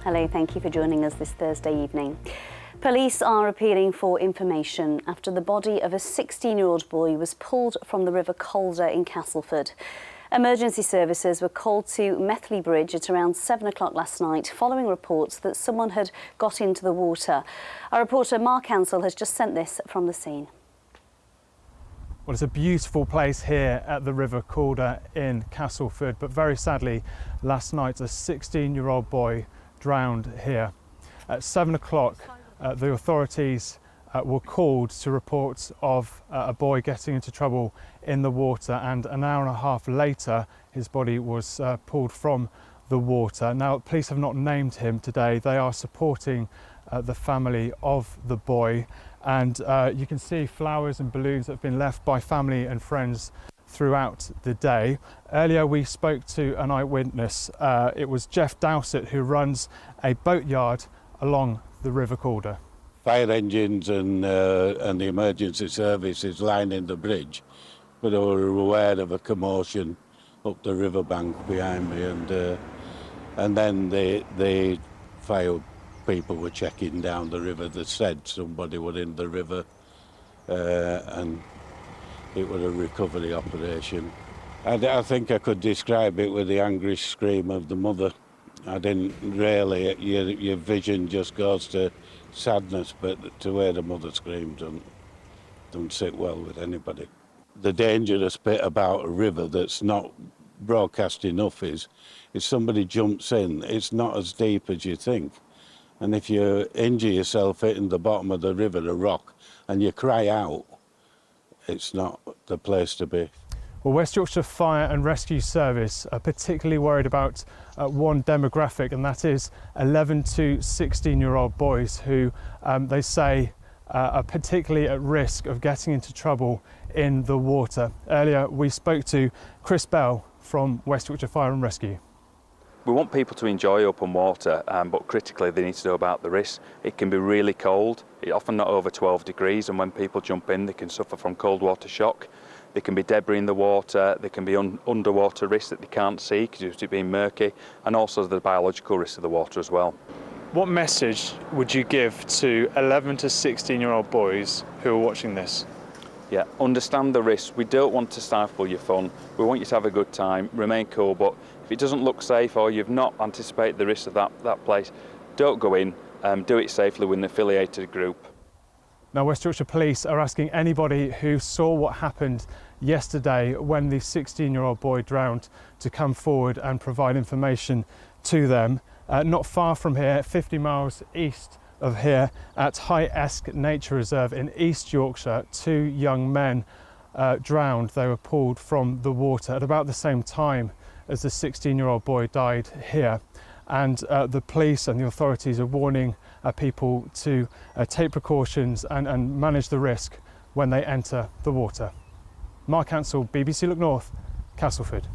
Hello, thank you for joining us this Thursday evening. Police are appealing for information after the body of a 16-year-old boy was pulled from the River Calder in Castleford. Emergency services were called to Methley Bridge at around 7 o'clock last night following reports that someone had got into the water. Our reporter Mark Ansell has just sent this from the scene. Well, it's a beautiful place here at the River Calder in Castleford, but very sadly, last night a 16-year-old boy drowned here. At 7 o'clock, the authorities were called to reports of a boy getting into trouble in the water, and an hour and a half later his body was pulled from the water. Now, police have not named him today. They are supporting the family of the boy, and you can see flowers and balloons that have been left by family and friends throughout the day. Earlier we spoke to an eyewitness. It was Jeff Dowsett, who runs a boatyard along the River Calder. Fire engines and the emergency services lining the bridge, but I were aware of a commotion up the riverbank behind me, and then the fire people were checking down the river. They said somebody was in the river, and it was a recovery operation. I think I could describe it with the angry scream of the mother. I didn't really, your vision just goes to sadness, but to hear the mother scream don't sit well with anybody. The dangerous bit about a river that's not broadcast enough is if somebody jumps in, it's not as deep as you think. And if you injure yourself hitting the bottom of the river, a rock, and you cry out, it's not the place to be. Well, West Yorkshire Fire and Rescue Service are particularly worried about one demographic, and that is 11 to 16-year-old boys who they say are particularly at risk of getting into trouble in the water. Earlier we spoke to Chris Bell from West Yorkshire Fire and Rescue. We want people to enjoy open water, but critically they need to know about the risks. It can be really cold, often not over 12 degrees, and when people jump in they can suffer from cold water shock. There can be debris in the water, there can be underwater risks that they can't see because it's being murky, and also the biological risks of the water as well. What message would you give to 11 to 16-year-old boys who are watching this? Yeah, understand the risks. We don't want to stifle your fun. We want you to have a good time, remain cool, but if it doesn't look safe or you've not anticipated the risks of that place, don't go in. Do it safely with an affiliated group. Now, West Yorkshire Police are asking anybody who saw what happened yesterday when the 16-year-old boy drowned to come forward and provide information to them. Not far from here, 50 miles east of here, at High Esk Nature Reserve in East Yorkshire, 2 young men drowned. They were pulled from the water at about the same time as the 16-year-old boy died here. And the police and the authorities are warning people to take precautions and manage the risk when they enter the water. Mark Ansell, BBC Look North, Castleford.